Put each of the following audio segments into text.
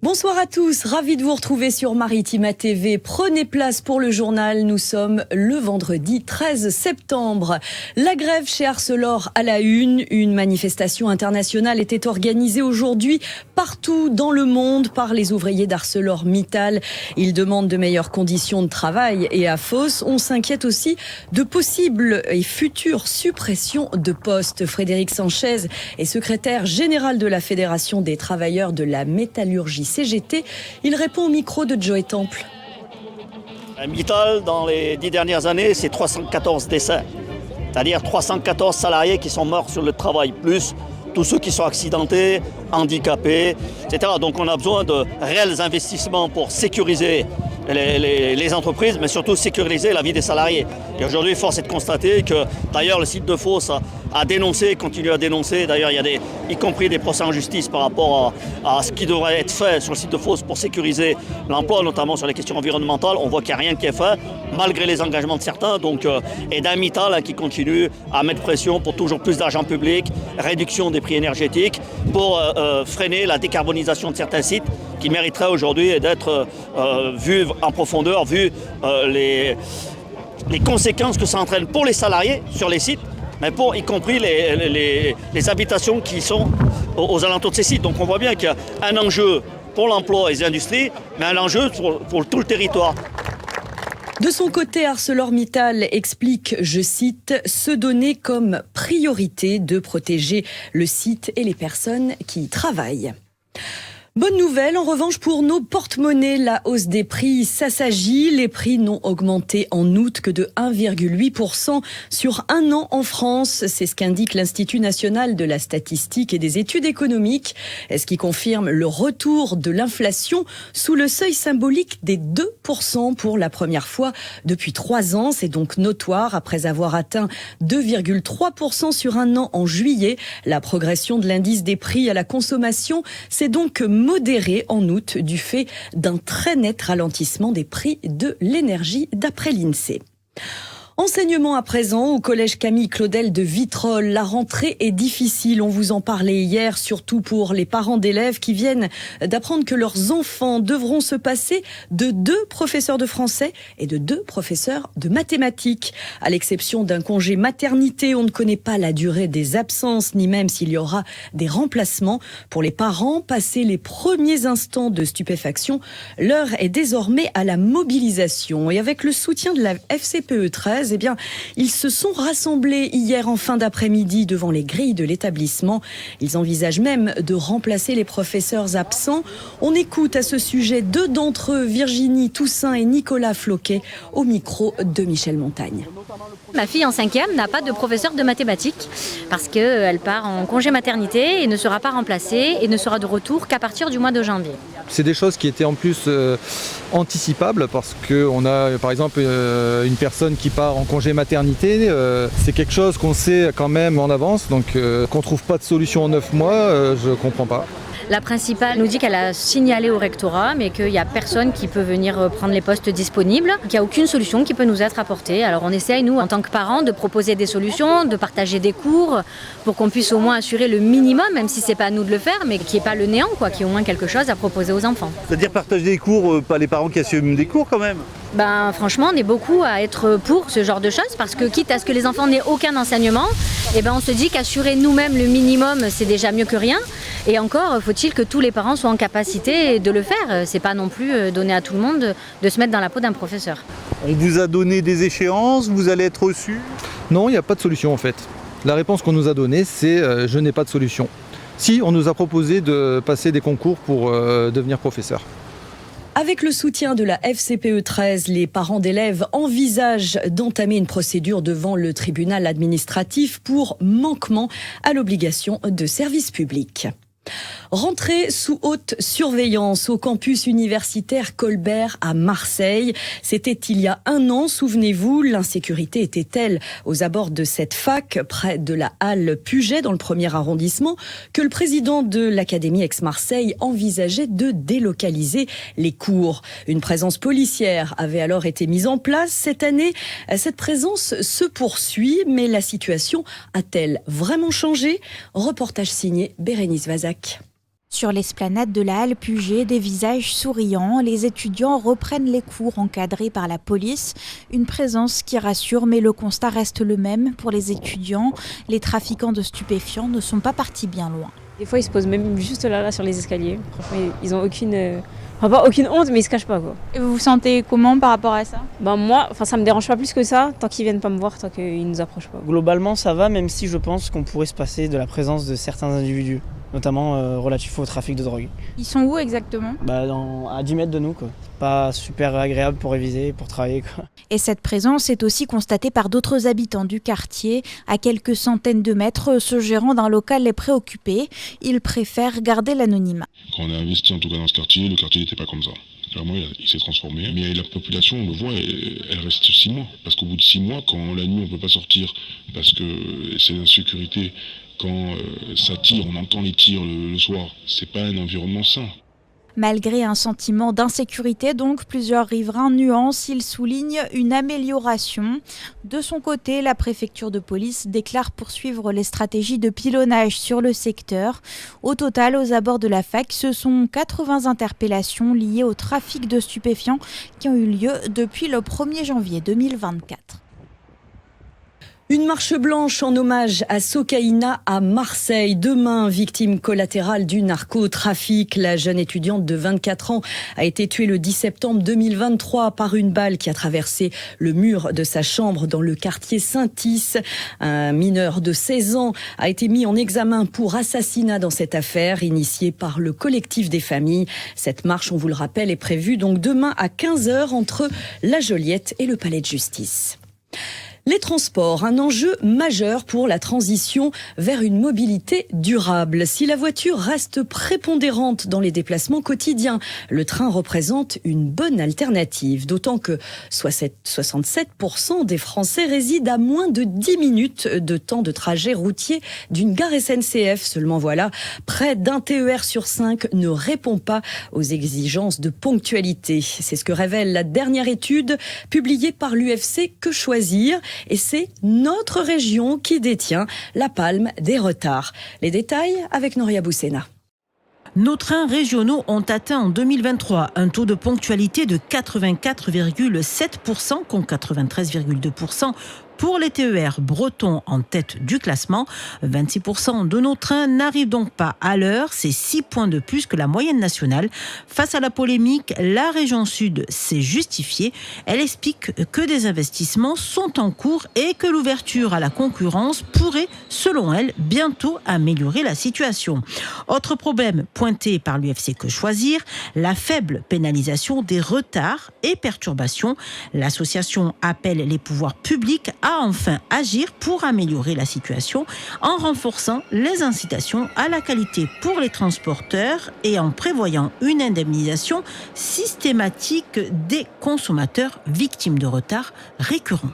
Bonsoir à tous, ravi de vous retrouver sur Maritima TV. Prenez place pour le journal, nous sommes le vendredi 13 septembre. La grève chez Arcelor à la une manifestation internationale était organisée aujourd'hui partout dans le monde par les ouvriers d'ArcelorMittal. Ils demandent de meilleures conditions de travail et à Fos, on s'inquiète aussi de possibles et futures suppressions de postes. Frédéric Sanchez est secrétaire général de la Fédération des travailleurs de la métallurgie CGT, il répond au micro de Joey Temple. Mittal, dans les 10 dernières années, c'est 314 décès. C'est-à-dire 314 salariés qui sont morts sur le travail, plus tous ceux qui sont accidentés, handicapés, etc. Donc on a besoin de réels investissements pour sécuriser les entreprises, mais surtout sécuriser la vie des salariés. Et aujourd'hui, force est de constater que, d'ailleurs, le site de Fos a dénoncé, continue à dénoncer. D'ailleurs, il y a y compris des procès en justice par rapport à ce qui devrait être fait sur le site de Fos pour sécuriser l'emploi, notamment sur les questions environnementales. On voit qu'il n'y a rien qui est fait, malgré les engagements de certains. Et d'un Mittal qui continue à mettre pression pour toujours plus d'argent public, réduction des prix énergétiques, pour freiner la décarbonisation de certains sites qui mériteraient aujourd'hui d'être vus en profondeur, vu les conséquences que ça entraîne pour les salariés sur les sites, mais pour y compris les habitations qui sont aux alentours de ces sites. Donc on voit bien qu'il y a un enjeu pour l'emploi et les industries, mais un enjeu pour tout le territoire. De son côté, ArcelorMittal explique, je cite, se donner comme priorité de protéger le site et les personnes qui y travaillent. Bonne nouvelle, en revanche, pour nos porte-monnaies, la hausse des prix s'assagit. Les prix n'ont augmenté en août que de 1,8% sur un an en France. C'est ce qu'indique l'Institut national de la statistique et des études économiques, ce qui confirme le retour de l'inflation sous le seuil symbolique des 2% pour la première fois depuis 3 ans. C'est donc notoire après avoir atteint 2,3% sur un an en juillet. La progression de l'indice des prix à la consommation s'est donc modéré en août du fait d'un très net ralentissement des prix de l'énergie d'après l'INSEE. Enseignement à présent au collège Camille Claudel de Vitrolles. La rentrée est difficile, on vous en parlait hier, surtout pour les parents d'élèves qui viennent d'apprendre que leurs enfants devront se passer de 2 professeurs de français et de 2 professeurs de mathématiques. À l'exception d'un congé maternité, on ne connaît pas la durée des absences, ni même s'il y aura des remplacements. Pour les parents, passés les premiers instants de stupéfaction, l'heure est désormais à la mobilisation. Et avec le soutien de la FCPE 13, eh bien, ils se sont rassemblés hier en fin d'après-midi devant les grilles de l'établissement. Ils envisagent même de remplacer les professeurs absents. On écoute à ce sujet 2 d'entre eux, Virginie Toussaint et Nicolas Floquet, au micro de Michel Montagne. Ma fille en 5e n'a pas de professeur de mathématiques parce qu'elle part en congé maternité et ne sera pas remplacée et ne sera de retour qu'à partir du mois de janvier. C'est des choses qui étaient en plus anticipables parce qu'on a par exemple une personne qui part en congé maternité. C'est quelque chose qu'on sait quand même en avance, donc qu'on ne trouve pas de solution en 9 mois, je ne comprends pas. La principale nous dit qu'elle a signalé au rectorat, mais qu'il n'y a personne qui peut venir prendre les postes disponibles, qu'il n'y a aucune solution qui peut nous être apportée. Alors on essaye, nous, en tant que parents, de proposer des solutions, de partager des cours, pour qu'on puisse au moins assurer le minimum, même si ce n'est pas à nous de le faire, mais qu'il n'y ait pas le néant, qu'il y ait au moins quelque chose à proposer aux enfants. C'est-à-dire partager des cours, pas les parents qui assument des cours quand même? Franchement, on est beaucoup à être pour ce genre de choses, parce que quitte à ce que les enfants n'aient aucun enseignement, on se dit qu'assurer nous-mêmes le minimum, c'est déjà mieux que rien. Et encore, faut-il que tous les parents soient en capacité de le faire. C'est pas non plus donné à tout le monde de se mettre dans la peau d'un professeur. On vous a donné des échéances, vous allez être reçus? Non, il n'y a pas de solution en fait. La réponse qu'on nous a donnée, c'est je n'ai pas de solution. Si, on nous a proposé de passer des concours pour devenir professeur. Avec le soutien de la FCPE 13, les parents d'élèves envisagent d'entamer une procédure devant le tribunal administratif pour manquement à l'obligation de service public. Rentrée sous haute surveillance au campus universitaire Colbert à Marseille. C'était il y a 1 an, souvenez-vous. L'insécurité était telle aux abords de cette fac, près de la halle Puget, dans le 1er arrondissement, que le président de l'Académie Aix-Marseille envisageait de délocaliser les cours. Une présence policière avait alors été mise en place. Cette année, cette présence se poursuit, mais la situation a-t-elle vraiment changé ? Reportage signé Bérénice Vazac. Sur l'esplanade de la Halle Puget, des visages souriants, les étudiants reprennent les cours encadrés par la police. Une présence qui rassure, mais le constat reste le même pour les étudiants. Les trafiquants de stupéfiants ne sont pas partis bien loin. Des fois, ils se posent même juste là sur les escaliers. Franchement, ils ont aucune honte, mais ils se cachent pas, quoi. Et vous vous sentez comment par rapport à ça ? Moi, ça me dérange pas plus que ça, tant qu'ils viennent pas me voir, tant qu'ils nous approchent pas. Globalement, ça va, même si je pense qu'on pourrait se passer de la présence de certains individus, notamment relatifs au trafic de drogue. Ils sont où exactement ? À 10 mètres de nous, quoi. Pas super agréable pour réviser, pour travailler, quoi. Et cette présence est aussi constatée par d'autres habitants du quartier. À quelques centaines de mètres, ce gérant d'un local est préoccupé. Il préfère garder l'anonymat. Quand on a investi en tout cas dans ce quartier, le quartier n'était pas comme ça. Clairement, il s'est transformé. Mais la population, on le voit, elle reste 6 mois. Parce qu'au bout de 6 mois, quand la nuit on ne peut pas sortir, parce que c'est l'insécurité, quand ça tire, on entend les tirs le soir, c'est pas un environnement sain. Malgré un sentiment d'insécurité, donc, plusieurs riverains nuancent, ils soulignent une amélioration. De son côté, la préfecture de police déclare poursuivre les stratégies de pilonnage sur le secteur. Au total, aux abords de la fac, ce sont 80 interpellations liées au trafic de stupéfiants qui ont eu lieu depuis le 1er janvier 2024. Une marche blanche en hommage à Sokaina à Marseille. Demain, victime collatérale du narcotrafic, la jeune étudiante de 24 ans a été tuée le 10 septembre 2023 par une balle qui a traversé le mur de sa chambre dans le quartier Saint-Is. Un mineur de 16 ans a été mis en examen pour assassinat dans cette affaire initiée par le collectif des familles. Cette marche, on vous le rappelle, est prévue donc demain à 15h entre la Joliette et le Palais de Justice. Les transports, un enjeu majeur pour la transition vers une mobilité durable. Si la voiture reste prépondérante dans les déplacements quotidiens, le train représente une bonne alternative. D'autant que 67% des Français résident à moins de 10 minutes de temps de trajet routier d'une gare SNCF. Seulement voilà, près d'un TER sur 5 ne répond pas aux exigences de ponctualité. C'est ce que révèle la dernière étude publiée par l'UFC Que Choisir. Et c'est notre région qui détient la palme des retards. Les détails avec Noria Boussena. Nos trains régionaux ont atteint en 2023 un taux de ponctualité de 84,7% contre 93,2%. Pour les TER bretons en tête du classement, 26% de nos trains n'arrivent donc pas à l'heure. C'est 6 points de plus que la moyenne nationale. Face à la polémique, la région Sud s'est justifiée. Elle explique que des investissements sont en cours et que l'ouverture à la concurrence pourrait, selon elle, bientôt améliorer la situation. Autre problème pointé par l'UFC Que Choisir, la faible pénalisation des retards et perturbations. L'association appelle les pouvoirs publics à enfin agir pour améliorer la situation en renforçant les incitations à la qualité pour les transporteurs et en prévoyant une indemnisation systématique des consommateurs victimes de retards récurrents.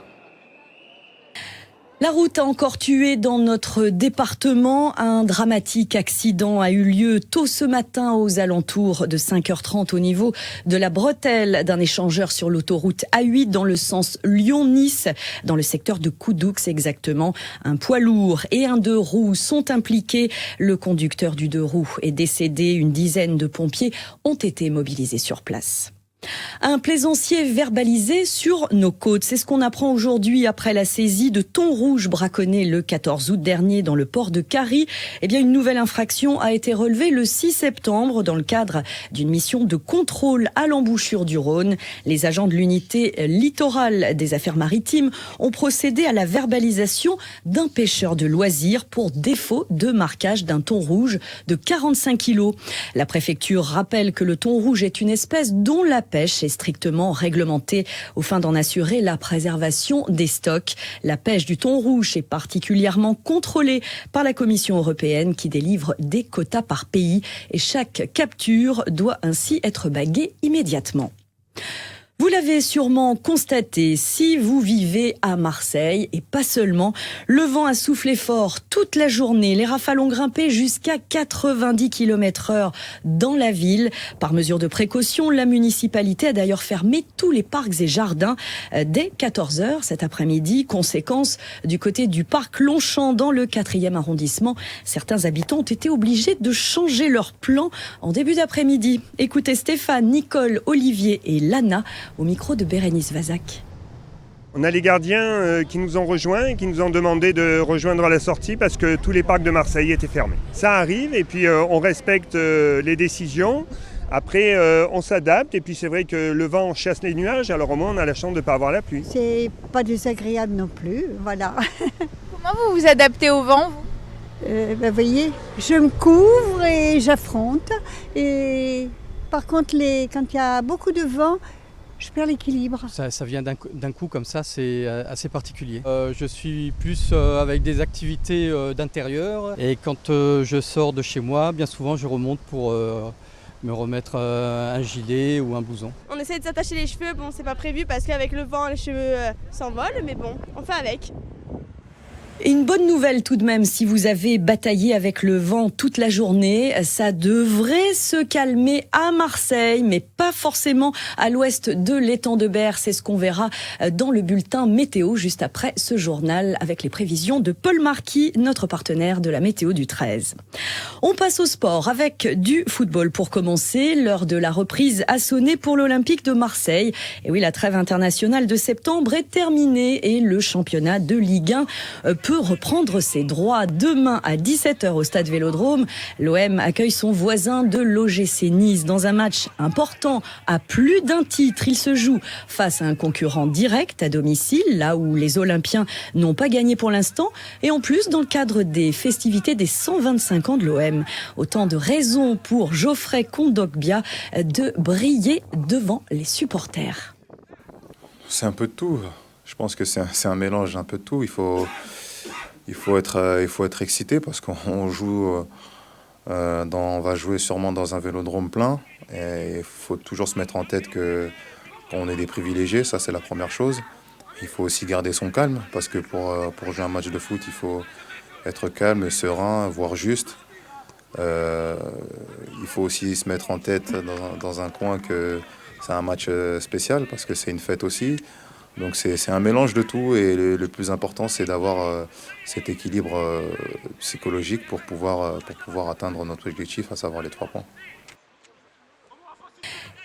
La route a encore tué dans notre département. Un dramatique accident a eu lieu tôt ce matin aux alentours de 5h30 au niveau de la bretelle d'un échangeur sur l'autoroute A8 dans le sens Lyon-Nice, dans le secteur de Coudoux exactement. Un poids lourd et un 2 roues sont impliqués. Le conducteur du 2 roues est décédé. Une dizaine de pompiers ont été mobilisés sur place. Un plaisancier verbalisé sur nos côtes. C'est ce qu'on apprend aujourd'hui après la saisie de thon rouge braconné le 14 août dernier dans le port de Carie. Une nouvelle infraction a été relevée le 6 septembre dans le cadre d'une mission de contrôle à l'embouchure du Rhône. Les agents de l'unité littorale des affaires maritimes ont procédé à la verbalisation d'un pêcheur de loisirs pour défaut de marquage d'un thon rouge de 45 kilos. La préfecture rappelle que le thon rouge est une espèce dont la pêche est strictement réglementée aux fins d'en assurer la préservation des stocks. La pêche du thon rouge est particulièrement contrôlée par la Commission européenne qui délivre des quotas par pays et chaque capture doit ainsi être baguée immédiatement. Vous l'avez sûrement constaté si vous vivez à Marseille et pas seulement. Le vent a soufflé fort toute la journée. Les rafales ont grimpé jusqu'à 90 km/h dans la ville. Par mesure de précaution, la municipalité a d'ailleurs fermé tous les parcs et jardins dès 14h cet après-midi. Conséquence, du côté du parc Longchamp dans le 4e arrondissement, certains habitants ont été obligés de changer leur plan en début d'après-midi. Écoutez Stéphane, Nicole, Olivier et Lana au micro de Bérénice Vazac. On a les gardiens qui nous ont rejoints et qui nous ont demandé de rejoindre la sortie parce que tous les parcs de Marseille étaient fermés. Ça arrive et puis on respecte les décisions. Après, on s'adapte et puis c'est vrai que le vent chasse les nuages, alors au moins on a la chance de ne pas avoir la pluie. C'est pas désagréable non plus, voilà. Comment vous vous adaptez au vent, vous Vous voyez, je me couvre et j'affronte. Et par contre, quand il y a beaucoup de vent, je perds l'équilibre. Ça vient d'un coup comme ça, c'est assez particulier. Je suis plus avec des activités d'intérieur et quand je sors de chez moi, bien souvent je remonte pour me remettre un gilet ou un blouson. On essaie de s'attacher les cheveux, bon c'est pas prévu parce qu'avec le vent les cheveux s'envolent, mais bon, on fait avec. Et une bonne nouvelle tout de même, si vous avez bataillé avec le vent toute la journée, ça devrait se calmer à Marseille, mais pas forcément à l'ouest de l'étang de Berre. C'est ce qu'on verra dans le bulletin météo juste après ce journal avec les prévisions de Paul Marquis, notre partenaire de la météo du 13. On passe au sport avec du football pour commencer. L'heure de la reprise a sonné pour l'Olympique de Marseille. Et oui, la trêve internationale de septembre est terminée et le championnat de Ligue 1 peut reprendre ses droits. Demain à 17h au stade Vélodrome, l'OM accueille son voisin de l'OGC Nice dans un match important à plus d'un titre. Il se joue face à un concurrent direct à domicile, là où les Olympiens n'ont pas gagné pour l'instant, et en plus dans le cadre des festivités des 125 ans de l'OM. Autant de raisons pour Geoffrey Kondogbia de briller devant les supporters. C'est un peu de tout. Je pense que c'est un mélange un peu de tout. Il faut être excité parce qu'on joue, on va jouer sûrement dans un vélodrome plein. Et il faut toujours se mettre en tête qu'on est des privilégiés, ça c'est la première chose. Il faut aussi garder son calme parce que pour jouer un match de foot, il faut être calme, serein, voire juste. Il faut aussi se mettre en tête dans un coin que c'est un match spécial parce que c'est une fête aussi. Donc c'est un mélange de tout et le plus important c'est d'avoir cet équilibre psychologique pour pouvoir atteindre notre objectif, à savoir les 3 points.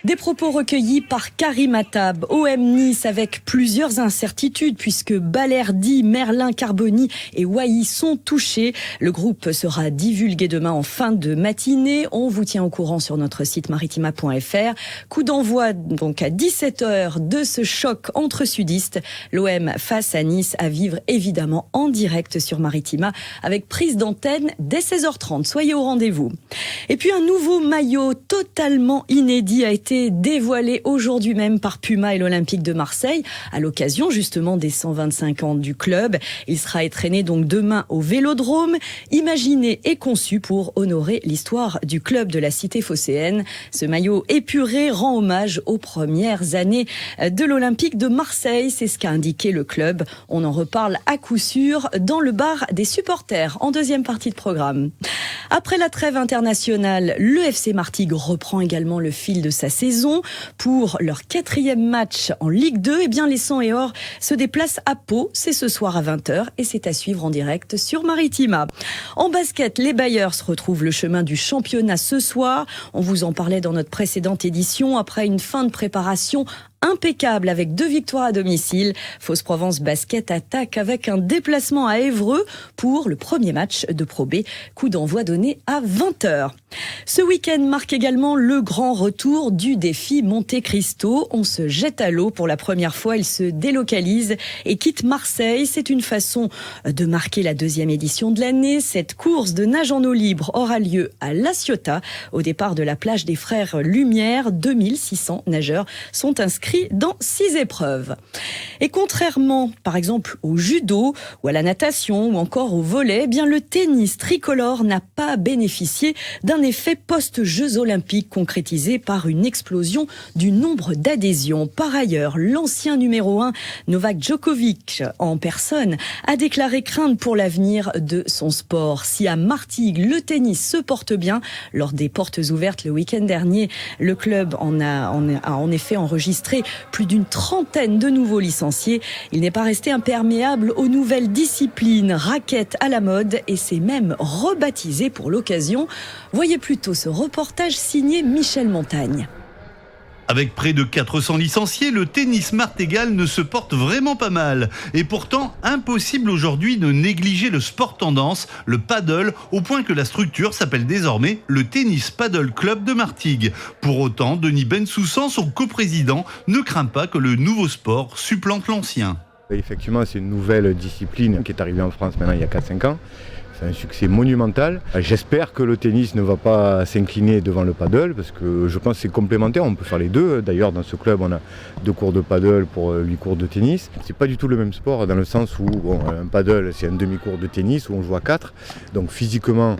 Des propos recueillis par Karim Attab, OM Nice avec plusieurs incertitudes puisque Balerdi, Merlin, Carboni et Wai sont touchés. Le groupe sera divulgué demain en fin de matinée. On vous tient au courant sur notre site maritima.fr. Coup d'envoi donc à 17h de ce choc entre sudistes. L'OM face à Nice à vivre évidemment en direct sur Maritima avec prise d'antenne dès 16h30. Soyez au rendez-vous. Et puis un nouveau maillot totalement inédit a été dévoilé aujourd'hui même par Puma et l'Olympique de Marseille à l'occasion justement des 125 ans du club. Il sera étraîné donc demain au Vélodrome, imaginé et conçu pour honorer l'histoire du club de la cité phocéenne. Ce maillot épuré rend hommage aux premières années de l'Olympique de Marseille. C'est ce qu'a indiqué le club. On en reparle à coup sûr dans le bar des supporters en deuxième partie de programme. Après la trêve internationale, le FC Martigues reprend également le fil de sa saison. Pour leur 4e match en Ligue 2, eh bien les 100 et or se déplacent à Pau. C'est ce soir à 20h et c'est à suivre en direct sur Maritima. En basket, les Bayers retrouvent le chemin du championnat ce soir. On vous en parlait dans notre précédente édition. Après une fin de préparation impeccable avec 2 victoires à domicile, Fos Provence Basket attaque avec un déplacement à Évreux pour le premier match de Pro B. Coup d'envoi donné à 20h. Ce week-end marque également le grand retour du défi Monte Cristo. On se jette à l'eau pour la première fois. Il se délocalise et quitte Marseille. C'est une façon de marquer la 2e édition de l'année. Cette course de nage en eau libre aura lieu à La Ciotat, au départ de la plage des Frères Lumière. 2600 nageurs sont inscrits inscrits dans 6 épreuves. Et contrairement, par exemple, au judo ou à la natation ou encore au volley, eh bien le tennis tricolore n'a pas bénéficié d'un effet post-Jeux olympiques concrétisé par une explosion du nombre d'adhésions. Par ailleurs, l'ancien numéro 1, Novak Djokovic, en personne, a déclaré craindre pour l'avenir de son sport. Si à Martigues, le tennis se porte bien, lors des portes ouvertes le week-end dernier, le club a en effet enregistré plus d'une trentaine de nouveaux licenciés. Il n'est pas resté imperméable aux nouvelles disciplines, raquettes à la mode, et s'est même rebaptisé pour l'occasion. Voyez plutôt ce reportage signé Michel Montagne. Avec près de 400 licenciés, le tennis martégal ne se porte vraiment pas mal. Et pourtant, impossible aujourd'hui de négliger le sport tendance, le paddle, au point que la structure s'appelle désormais le Tennis Paddle Club de Martigues. Pour autant, Denis Bensoussan, son coprésident, ne craint pas que le nouveau sport supplante l'ancien. Effectivement, c'est une nouvelle discipline qui est arrivée en France maintenant il y a 4-5 ans. C'est un succès monumental. J'espère que le tennis ne va pas s'incliner devant le paddle parce que je pense que c'est complémentaire, on peut faire les deux. D'ailleurs, dans ce club, on a 2 cours de paddle pour 8 cours de tennis. C'est pas du tout le même sport dans le sens où un paddle, c'est un demi-cours de tennis où on joue à 4. Donc physiquement,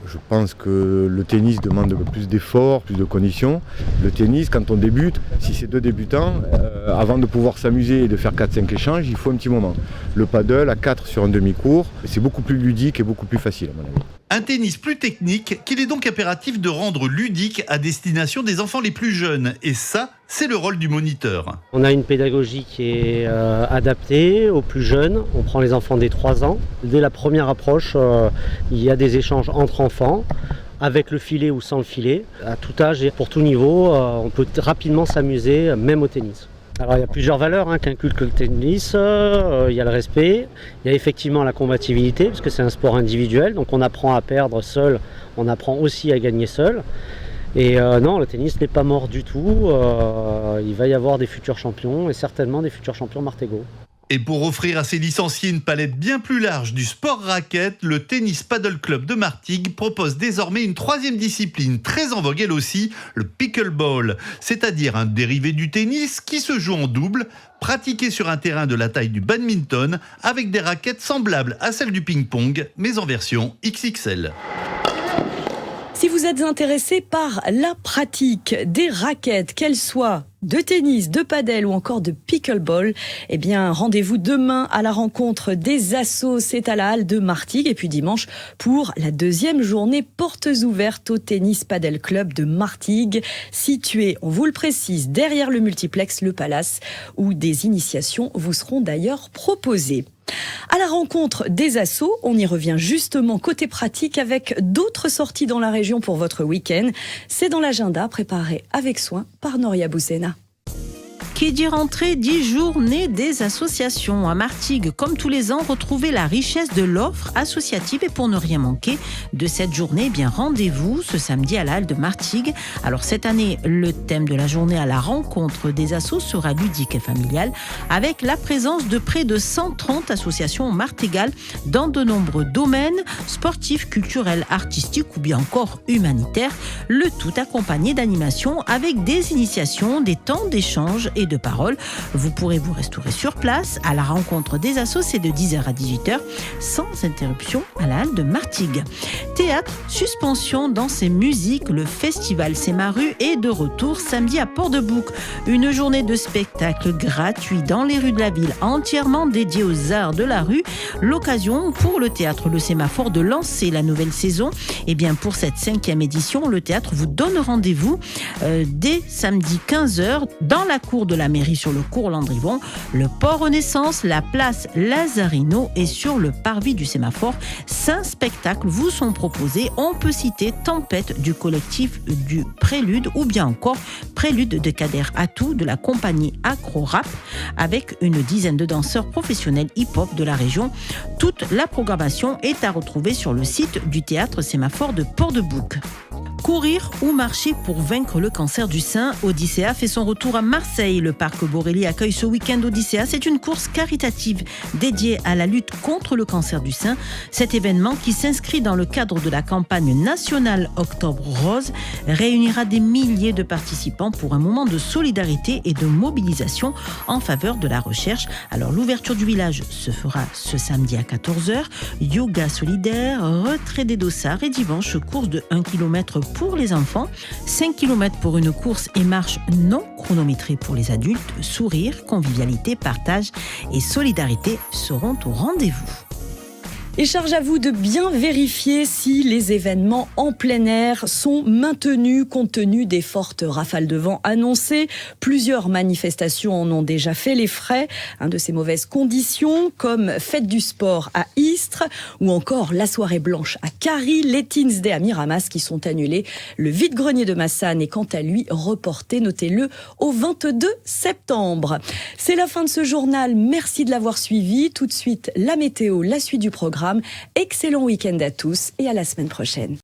je pense que le tennis demande plus d'efforts, plus de conditions. Le tennis, quand on débute, si c'est 2 débutants, avant de pouvoir s'amuser et de faire 4-5 échanges, il faut un petit moment. Le paddle à 4 sur un demi-cours, c'est beaucoup plus ludique et beaucoup plus facile à mon avis. Un tennis plus technique qu'il est donc impératif de rendre ludique à destination des enfants les plus jeunes. Et ça, c'est le rôle du moniteur. On a une pédagogie qui est adaptée aux plus jeunes. On prend les enfants dès 3 ans. Dès la première approche, il y a des échanges entre enfants, avec le filet ou sans le filet. À tout âge et pour tout niveau, on peut rapidement s'amuser, même au tennis. Alors il y a plusieurs valeurs qu'inculque le tennis, il y a le respect, il y a effectivement la combativité, parce que c'est un sport individuel, donc on apprend à perdre seul, on apprend aussi à gagner seul. Et non, le tennis n'est pas mort du tout, il va y avoir des futurs champions, et certainement des futurs champions martégaux. Et pour offrir à ses licenciés une palette bien plus large du sport raquette, le Tennis Paddle Club de Martigues propose désormais une 3e discipline très en vogue elle aussi, le pickleball, c'est-à-dire un dérivé du tennis qui se joue en double, pratiqué sur un terrain de la taille du badminton avec des raquettes semblables à celles du ping-pong, mais en version XXL. Si vous êtes intéressé par la pratique des raquettes, qu'elles soient de tennis, de padel ou encore de pickleball, eh bien, rendez-vous demain à la rencontre des assos, c'est à la Halle de Martigues, et puis dimanche pour la 2e journée portes ouvertes au Tennis Padel Club de Martigues, situé, on vous le précise, derrière le multiplex Le Palace, où des initiations vous seront d'ailleurs proposées. À la rencontre des assos, on y revient justement côté pratique avec d'autres sorties dans la région pour votre week-end. C'est dans l'agenda préparé avec soin par Noria Boussena. Qui dit rentrée dit journée des associations. À Martigues, comme tous les ans, retrouvez la richesse de l'offre associative. Et pour ne rien manquer de cette journée, eh bien rendez-vous ce samedi à la Halle de Martigues. Alors cette année, le thème de la journée à la rencontre des assos sera ludique et familial, avec la présence de près de 130 associations martigales dans de nombreux domaines, sportifs, culturels, artistiques ou bien encore humanitaires. Le tout accompagné d'animations avec des initiations, des temps d'échange et de parole. Vous pourrez vous restaurer sur place à la rencontre des assos, c'est de 10h à 18h, sans interruption à la Halle de Martigues. Théâtre, suspension, danse et musique, le festival C'est ma rue est de retour samedi à Port-de-Bouc. Une journée de spectacle gratuit dans les rues de la ville, entièrement dédiée aux arts de la rue. L'occasion pour le théâtre Le Sémaphore de lancer la nouvelle saison. Et bien pour cette 5e édition, le théâtre vous donne rendez-vous dès samedi 15h dans la cour de la mairie sur le cours Landrivon, le port Renaissance, la place Lazarino et sur le parvis du Sémaphore. 5 spectacles vous sont proposés. On peut citer Tempête du collectif du Prélude ou bien encore Prélude de Kader Atou de la compagnie Acro Rap avec une dizaine de danseurs professionnels hip-hop de la région. Toute la programmation est à retrouver sur le site du théâtre Sémaphore de Port-de-Bouc. Courir ou marcher pour vaincre le cancer du sein. Odyssea fait son retour à Marseille. Le parc Borély accueille ce week-end Odyssea. C'est une course caritative dédiée à la lutte contre le cancer du sein. Cet événement, qui s'inscrit dans le cadre de la campagne nationale Octobre Rose, réunira des milliers de participants pour un moment de solidarité et de mobilisation en faveur de la recherche. Alors l'ouverture du village se fera ce samedi à 14h. Yoga solidaire, retrait des dossards et dimanche, course de 1 km pour les enfants, 5 km pour une course et marche non chronométrée pour les adultes. Sourire, convivialité, partage et solidarité seront au rendez-vous. Et charge à vous de bien vérifier si les événements en plein air sont maintenus compte tenu des fortes rafales de vent annoncées. Plusieurs manifestations en ont déjà fait les frais de ces mauvaises conditions, comme Fête du Sport à Istres ou encore la soirée blanche à Carry, les Teens Day à Miramas qui sont annulés. Le vide-grenier de Massanes est quant à lui reporté, notez-le, au 22 septembre. C'est la fin de ce journal. Merci de l'avoir suivi. Tout de suite, la météo, la suite du programme. Excellent week-end à tous et à la semaine prochaine.